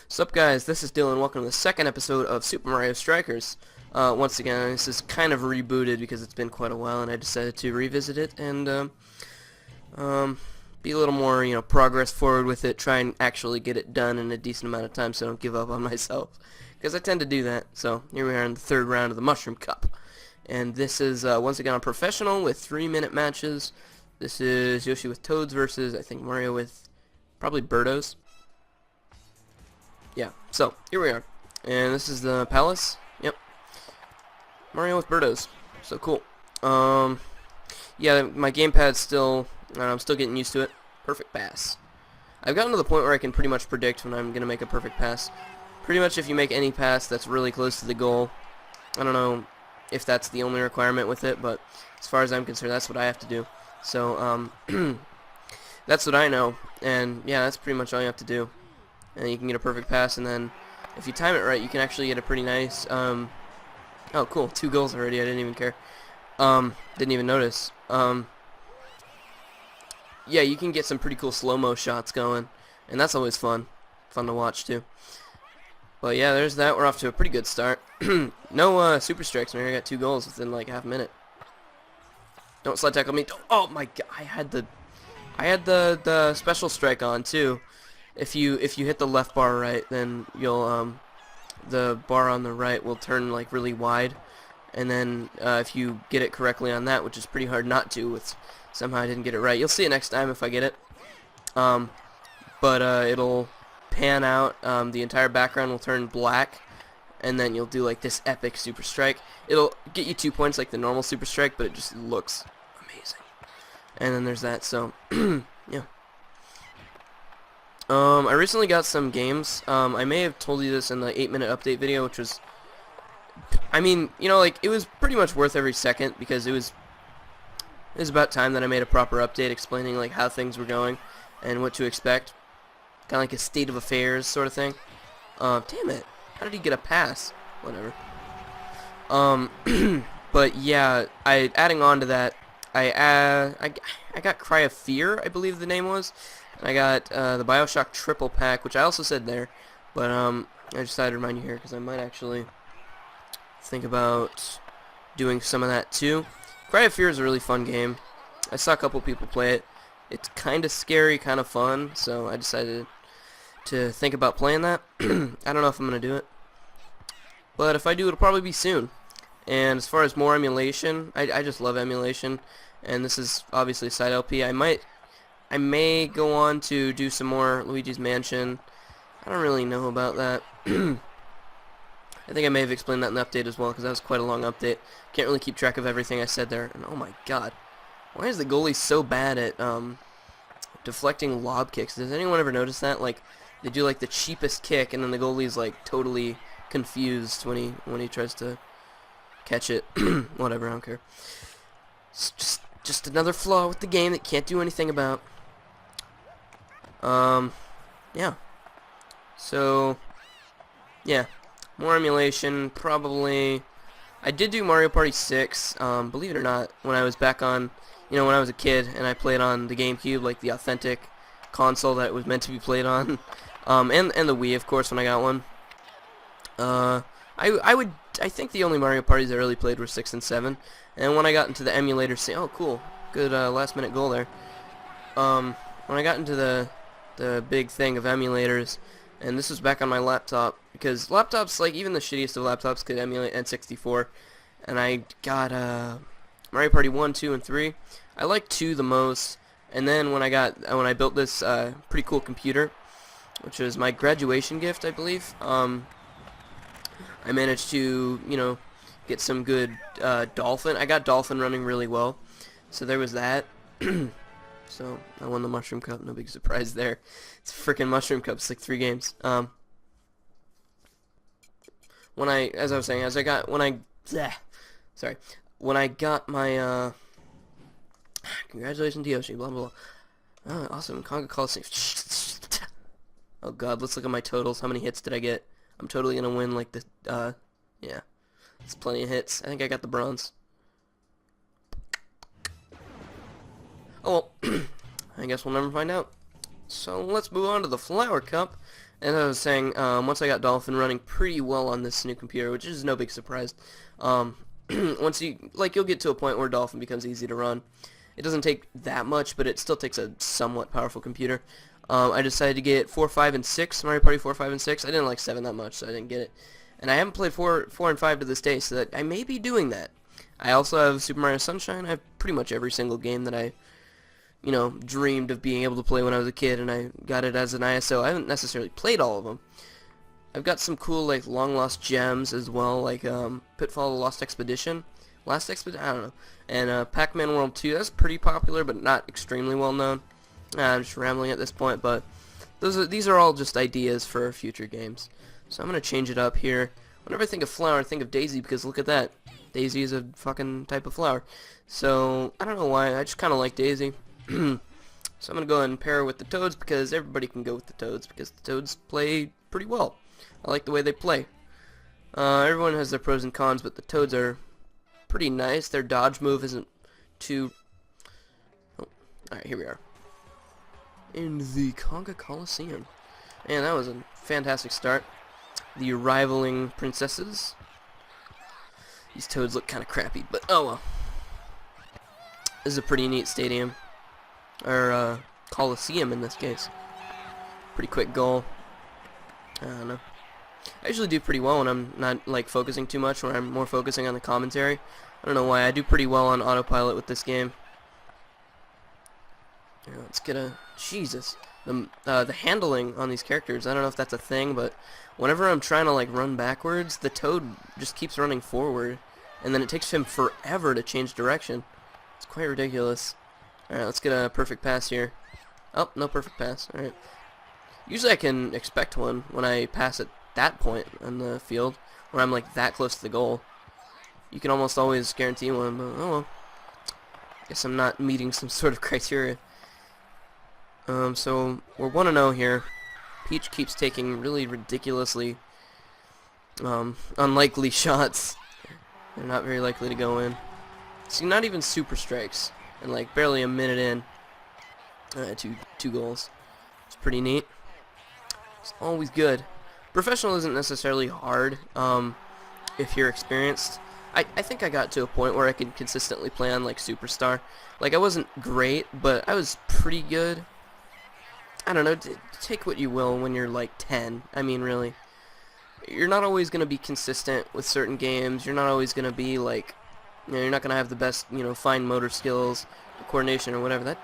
Sup guys, this is Dylan. Welcome to the second episode of Super Mario Strikers. Once again, this is kind of rebooted because it's been quite a while and I decided to revisit it and be a little more, progress forward with it, try and actually get it done in a decent amount of time so I don't give up on myself. Because I tend to do that. So here we are in the third round of the Mushroom Cup. And this is once again a professional with 3-minute matches. This is Yoshi with Toads versus, I think, Mario with probably Birdos. Yeah, so here we are, and this is the palace. Yep, Mario with Birdos. So cool. Yeah, my gamepad's still, I'm still getting used to it. Perfect pass. I've gotten to the point where I can pretty much predict when I'm gonna make a perfect pass. Pretty much, if you make any pass that's really close to the goal, I don't know if that's the only requirement with it, but as far as I'm concerned, that's what I have to do. So that's what I know, and yeah, that's pretty much all you have to do. And you can get a perfect pass, and then if you time it right, you can actually get a pretty nice, oh cool, 2 goals already, I didn't even care, didn't even notice. Yeah, you can get some pretty cool slow-mo shots going, and that's always fun to watch too. But yeah, there's that. We're off to a pretty good start. No super strikes, man. I got 2 goals within like half a minute. Don't slide tackle me. Oh my god, I had the special strike on too. If you hit the left bar right, then you'll the bar on the right will turn like really wide, and then if you get it correctly on that, which is pretty hard not to, with somehow I didn't get it right. You'll see it next time if I get it. But it'll pan out. The entire background will turn black, and then you'll do like this epic super strike. It'll get you 2 points like the normal super strike, but it just looks amazing. And then there's that. So yeah. I recently got some games. I may have told you this in the 8-minute update video, which was, I mean, like, it was pretty much worth every second, because it was about time that I made a proper update explaining, like, how things were going and what to expect. Kind of like a state of affairs sort of thing. Damn it. How did he get a pass? Whatever. But yeah, adding on to that, I got Cry of Fear, I believe the name was. I got the Bioshock triple pack, which I also said there, but I decided to remind you here because I might actually think about doing some of that too. Cry of Fear is a really fun game. I saw a couple people play it. It's kind of scary, kind of fun, so I decided to think about playing that. I don't know if I'm going to do it, but if I do, it'll probably be soon. And as far as more emulation, I just love emulation, and this is obviously a side LP. I may go on to do some more Luigi's Mansion. I don't really know about that. I think I may have explained that in the update as well, because that was quite a long update. Can't really keep track of everything I said there. And oh my god, why is the goalie so bad at deflecting lob kicks? Does anyone ever notice that? Like, they do like the cheapest kick, and then the goalie's like totally confused when he tries to catch it. Whatever, I don't care. It's just another flaw with the game that can't do anything about. Yeah. So, yeah. More emulation, probably. I did do Mario Party 6, believe it or not, when I was back on, when I was a kid, and I played on the GameCube, like the authentic console that it was meant to be played on. And the Wii, of course, when I got one. I think the only Mario parties I really played were 6 and 7. And when I got into the emulator, oh cool, good last minute goal there. When I got into the big thing of emulators, and this was back on my laptop, because laptops, like even the shittiest of laptops, could emulate N64, and I got Mario Party 1, 2, and 3. I liked 2 the most, and then when I built this pretty cool computer, which was my graduation gift, I believe, I managed to, get some good Dolphin. I got Dolphin running really well, so there was that. So I won the Mushroom Cup, no big surprise there. It's a freaking Mushroom Cup, it's like 3 games. When I got my congratulations to Yoshi, blah blah blah. Oh, awesome, Conga Colosseum. Oh god, let's look at my totals. How many hits did I get? I'm totally gonna win like the yeah. It's plenty of hits. I think I got the bronze. Oh well, I guess we'll never find out. So let's move on to the Flower Cup, And I was saying, once I got Dolphin running pretty well on this new computer, which is no big surprise, once you'll get to a point where Dolphin becomes easy to run. It doesn't take that much, but it still takes a somewhat powerful computer. I decided to get 4, 5, and 6, Mario Party 4, 5, and 6. I didn't like 7 that much, so I didn't get it. And I haven't played 4 and 5 to this day, so that I may be doing that. I also have Super Mario Sunshine. I have pretty much every single game that I, dreamed of being able to play when I was a kid, and I got it as an ISO. I haven't necessarily played all of them. I've got some cool, like, long-lost gems as well, like, Pitfall of the Lost Expedition. Last Expedition? I don't know. And, Pac-Man World 2, that's pretty popular, but not extremely well-known. I'm just rambling at this point, but these are all just ideas for future games. So I'm going to change it up here. Whenever I think of flower, I think of Daisy, because look at that. Daisy is a fucking type of flower. So, I don't know why, I just kind of like Daisy. So I'm going to go ahead and pair her with the Toads, because everybody can go with the Toads, because the Toads play pretty well. I like the way they play. Everyone has their pros and cons, but the Toads are pretty nice. Their dodge move isn't too... Oh, alright, here we are. In the Conga Colosseum. And that was a fantastic start. The rivaling princesses. These Toads look kind of crappy, but oh well. This is a pretty neat stadium. Or, Colosseum in this case. Pretty quick goal. I don't know. I usually do pretty well when I'm not, like, focusing too much, when I'm more focusing on the commentary. I don't know why. I do pretty well on autopilot with this game. Yeah, let's get a... Jesus. The handling on these characters, I don't know if that's a thing, but whenever I'm trying to, like, run backwards, the Toad just keeps running forward, and then it takes him forever to change direction. It's quite ridiculous. Alright, let's get a perfect pass here. Oh, no perfect pass. Alright. Usually I can expect one when I pass at that point on the field, where I'm, like, that close to the goal. You can almost always guarantee one, but oh well. Guess I'm not meeting some sort of criteria. So we're 1-0 here. Peach keeps taking really ridiculously unlikely shots. They're not very likely to go in. See, not even super strikes, and like barely a minute in, two goals. It's pretty neat. It's always good. Professional isn't necessarily hard if you're experienced. I think I got to a point where I could consistently play on like Superstar. Like I wasn't great, but I was pretty good. I don't know, take what you will when you're like 10. I mean, really. You're not always going to be consistent with certain games. You're not always going to be like, you're not going to have the best, fine motor skills, or coordination, or whatever.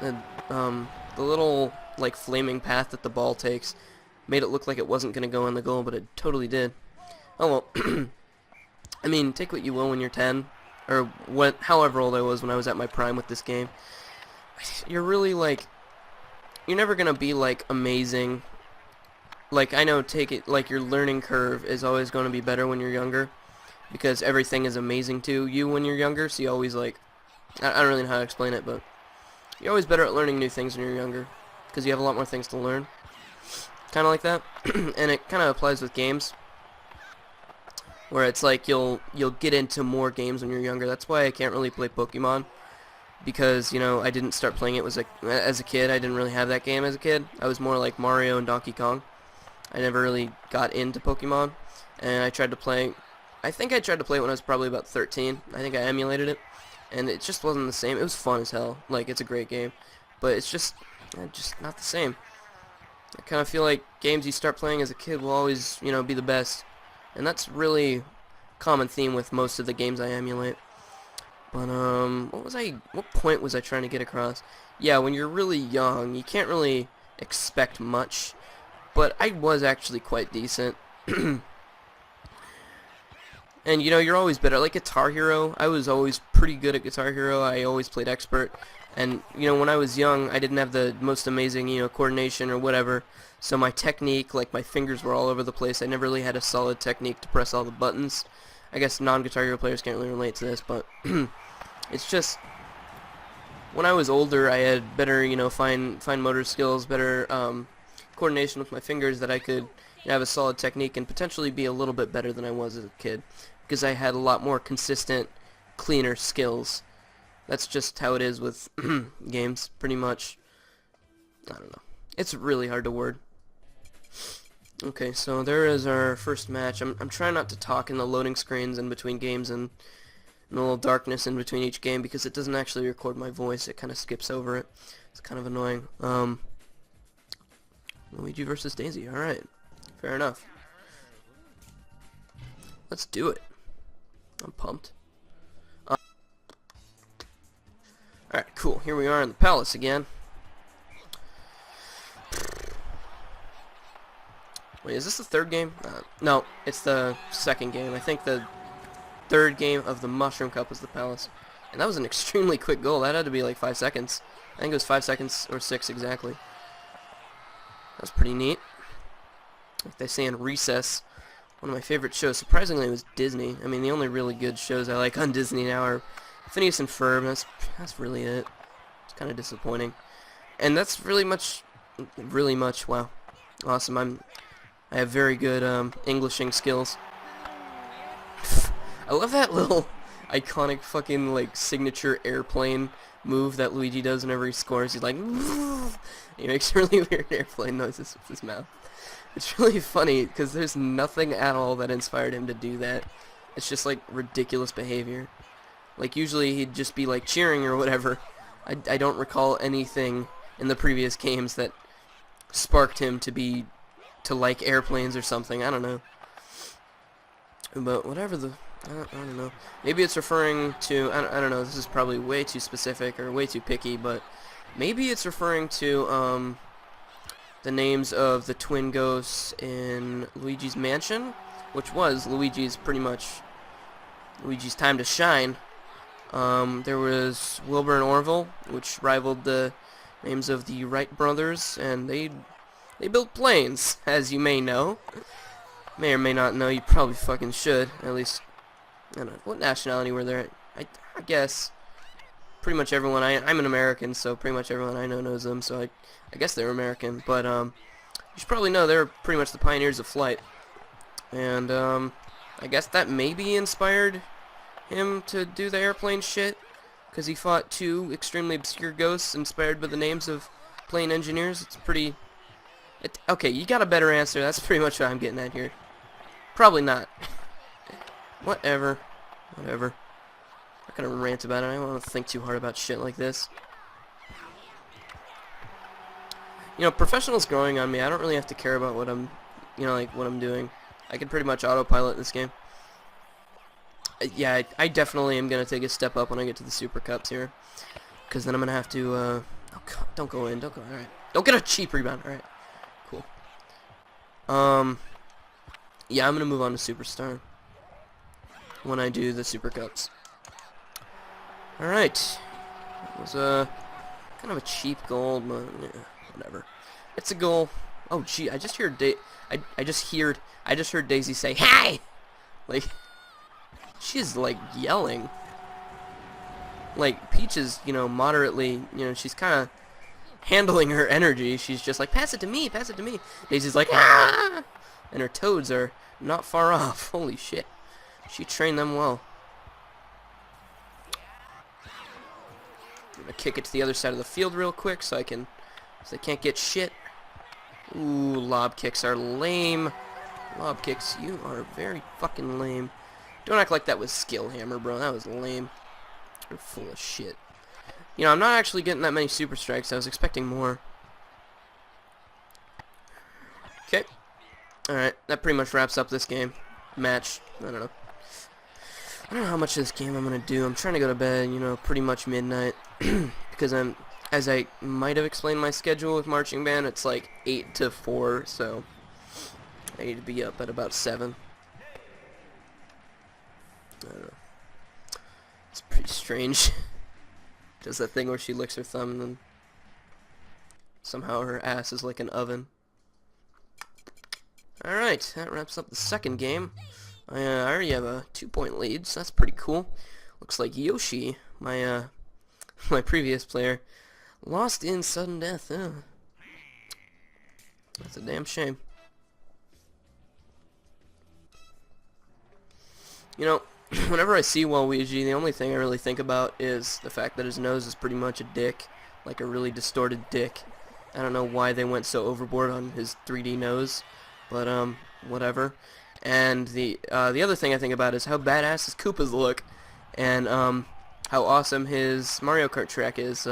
The little, like, flaming path that the ball takes made it look like it wasn't going to go in the goal, but it totally did. Oh, well, I mean, take what you will when you're 10, or however old I was when I was at my prime with this game. You're really, like... You're never going to be, like, amazing. Like, I know, like, your learning curve is always going to be better when you're younger. Because everything is amazing to you when you're younger, so you always, like... I don't really know how to explain it, but... You're always better at learning new things when you're younger. Because you have a lot more things to learn. Kind of like that. And it kind of applies with games. Where it's like, you'll get into more games when you're younger. That's why I can't really play Pokemon. Because, I didn't start playing it as a kid. I didn't really have that game as a kid. I was more like Mario and Donkey Kong. I never really got into Pokemon. And I tried to play... I think I tried to play it when I was probably about 13. I think I emulated it. And it just wasn't the same. It was fun as hell. Like, it's a great game. But it's just not the same. I kind of feel like games you start playing as a kid will always, be the best. And that's really a common theme with most of the games I emulate. But, what point was I trying to get across? Yeah, when you're really young, you can't really expect much, but I was actually quite decent. And, you're always better. Like Guitar Hero, I was always pretty good at Guitar Hero. I always played expert. And, when I was young, I didn't have the most amazing, coordination or whatever. So my technique, like my fingers were all over the place. I never really had a solid technique to press all the buttons. I guess non-Guitar Hero players can't really relate to this, but... It's just, when I was older, I had better, fine motor skills, better coordination with my fingers, that I could have a solid technique and potentially be a little bit better than I was as a kid, because I had a lot more consistent, cleaner skills. That's just how it is with games, pretty much. I don't know. It's really hard to word. Okay, so there is our first match. I'm trying not to talk in the loading screens in between games and in a little darkness in between each game because it doesn't actually record my voice. It kind of skips over it. It's kind of annoying. Luigi versus Daisy. Alright. Fair enough. Let's do it. I'm pumped. Alright, cool. Here we are in the palace again. Wait, is this the third game? No, it's the second game. I think the third game of the Mushroom Cup was the palace. And that was an extremely quick goal. That had to be like 5 seconds. I think it was 5 seconds or 6 exactly. That was pretty neat. Like they say in Recess, one of my favorite shows, surprisingly, was Disney. I mean, the only really good shows I like on Disney now are Phineas and Ferb. That's really it. It's kind of disappointing. And that's really much, wow. Awesome. I have very good Englishing skills. I love that little iconic fucking like signature airplane move that Luigi does whenever he scores. He's like, he makes really weird airplane noises with his mouth. It's really funny because there's nothing at all that inspired him to do that. It's just like ridiculous behavior. Like usually he'd just be like cheering or whatever. I don't recall anything in the previous games that sparked him to like airplanes or something. I don't know. But whatever I don't know. Maybe it's referring to, I don't know, this is probably way too specific or way too picky, but maybe it's referring to the names of the twin ghosts in Luigi's Mansion, which was pretty much Luigi's time to shine. There was Wilbur and Orville, which rivaled the names of the Wright brothers, and they built planes, as you may know. May or may not know, you probably fucking should. At least, I don't know, what nationality were there? I guess pretty much everyone, I'm an American, so pretty much everyone I know knows them, so I guess they're American. But, you should probably know they're pretty much the pioneers of flight. And, I guess that maybe inspired him to do the airplane shit, because he fought two extremely obscure ghosts inspired by the names of plane engineers. It's pretty... okay, you got a better answer. That's pretty much what I'm getting at here. Probably not. Whatever. I'm not gonna rant about it. I don't want to think too hard about shit like this. You know, professional's growing on me. I don't really have to care about what I'm, what I'm doing. I can pretty much autopilot this game. Yeah, I definitely am gonna take a step up when I get to the Super Cups here, because then I'm gonna have to. Oh God, don't go in. Don't go. All right. Don't get a cheap rebound. All right. Cool. Yeah, I'm gonna move on to Superstar when I do the Super Cups. All right. It was kind of a cheap goal, but yeah, whatever. It's a goal. Oh gee, I just heard Daisy say, "Hey!" Like, she's like yelling. Like Peach is, moderately, she's kind of handling her energy. She's just like, pass it to me, pass it to me. Daisy's like, ah! And her toads are not far off. Holy shit. She trained them well. I'm gonna kick it to the other side of the field real quick so they can't get shit. Ooh, lob kicks are lame. Lob kicks, you are very fucking lame. Don't act like that was skill, Hammer, bro. That was lame. You're full of shit. I'm not actually getting that many super strikes. I was expecting more. Okay. Alright, that pretty much wraps up this game. Match. I don't know how much of this game I'm gonna do. I'm trying to go to bed, pretty much midnight. Because as I might have explained my schedule with marching band, it's like 8 to 4, so I need to be up at about 7. I don't know. It's pretty strange. Does that thing where she licks her thumb and then somehow her ass is like an oven. Alright, that wraps up the second game. I already have a 2-point lead, so that's pretty cool. Looks like Yoshi, my my previous player, lost in sudden death. That's a damn shame. Whenever I see Waluigi, the only thing I really think about is the fact that his nose is pretty much a dick, like a really distorted dick. I don't know why they went so overboard on his 3D nose, but whatever. And the other thing I think about is how badass his Koopas look, and how awesome his Mario Kart track is.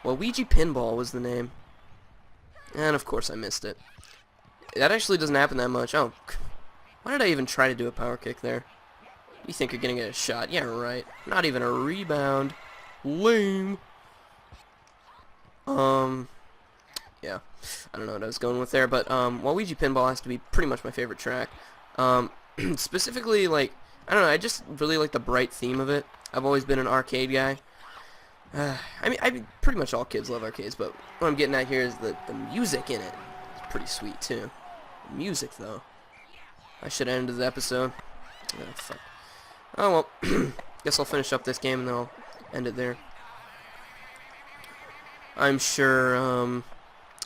Luigi Pinball was the name, and of course I missed it. That actually doesn't happen that much. Oh, why did I even try to do a power kick there? You think you're gonna get a shot? Yeah, right. Not even a rebound. Lame. Yeah, I don't know what I was going with there, but Waluigi Pinball has to be pretty much my favorite track. Specifically, like, I don't know, I just really like the bright theme of it. I've always been an arcade guy. I mean, pretty much all kids love arcades, but what I'm getting at here is the music in it. It's pretty sweet, too. The music, though. I should have ended the episode. Oh, fuck. Oh, well, guess I'll finish up this game and then I'll end it there. I'm sure,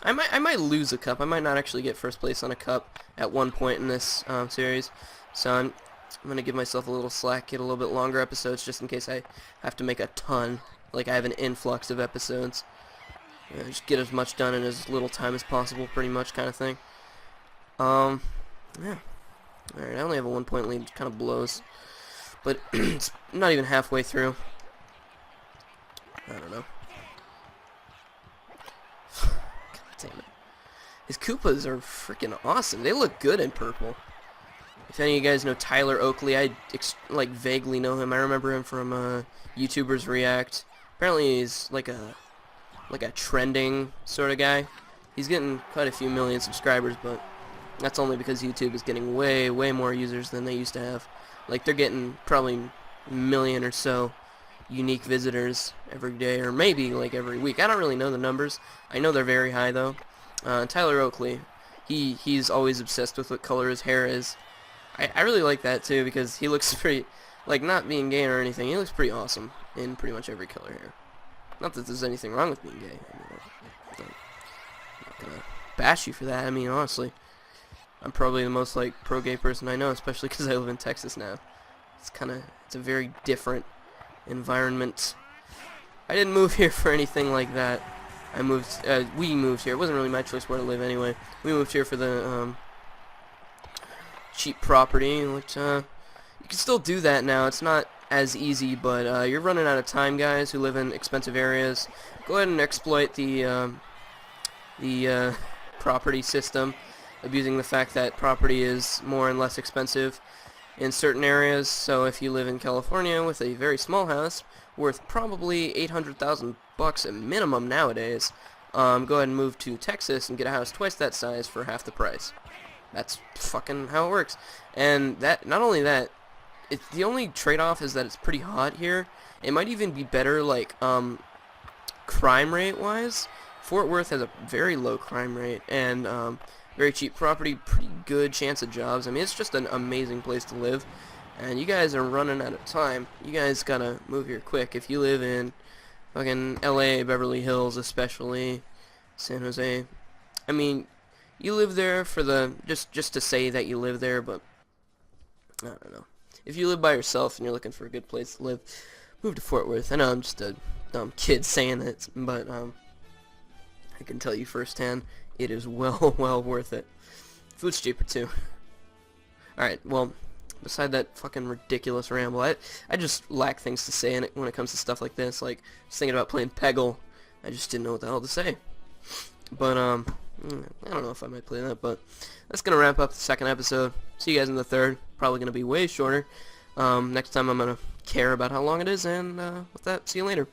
I might lose a cup. I might not actually get first place on a cup at one point in this series. So I'm going to give myself a little slack, get a little bit longer episodes just in case I have to make a ton. Like I have an influx of episodes. Just get as much done in as little time as possible, pretty much, kind of thing. Yeah. Alright, I only have a 1 point lead, which kind of blows. But it's not even halfway through. I don't know. Damn it. His Koopas are freaking awesome. They look good in purple. If any of you guys know Tyler Oakley, I like vaguely know him. I remember him from YouTubers React. Apparently he's like a trending sort of guy. He's getting quite a few million subscribers, but that's only because YouTube is getting way more users than they used to have. Like they're getting probably a million or so unique visitors every day, or maybe like every week. I don't really know the numbers. I know they're very high though. Tyler Oakley, he's always obsessed with what color his hair is. I really like that too because he looks pretty, like not being gay or anything, he looks pretty awesome in pretty much every color hair. Not that there's anything wrong with being gay. I mean, I'm not gonna bash you for that. I mean, honestly, I'm probably the most like pro-gay person I know, especially because I live in Texas now. It's a very different environment. I didn't move here for anything like that. We moved here. It wasn't really my choice where to live anyway. We moved here for the cheap property, which you can still do that now. It's not as easy, but you're running out of time, guys who live in expensive areas. Go ahead and exploit the property system, abusing the fact that property is more and less expensive in certain areas. So if you live in California with a very small house worth probably $800,000 at minimum nowadays, go ahead and move to Texas and get a house twice that size for half the price. That's fucking how it works. And that, not only that, it's the only trade-off is that it's pretty hot here. It might even be better, like crime rate wise. Fort Worth has a very low crime rate and very cheap property, pretty good chance of jobs. I mean, it's just an amazing place to live. And you guys are running out of time. You guys gotta move here quick. If you live in fucking LA, Beverly Hills especially, San Jose, I mean, you live there for the, just to say that you live there, but I don't know. If you live by yourself and you're looking for a good place to live, move to Fort Worth. I know I'm just a dumb kid saying it, but I can tell you firsthand, it is well worth it. Food's cheaper too. Alright, well, beside that fucking ridiculous ramble, I just lack things to say in it when it comes to stuff like this. Like, just thinking about playing Peggle, I just didn't know what the hell to say. But, I don't know if I might play that, but that's gonna wrap up the second episode. See you guys in the third. Probably gonna be way shorter. Next time I'm gonna care about how long it is, and with that, see you later.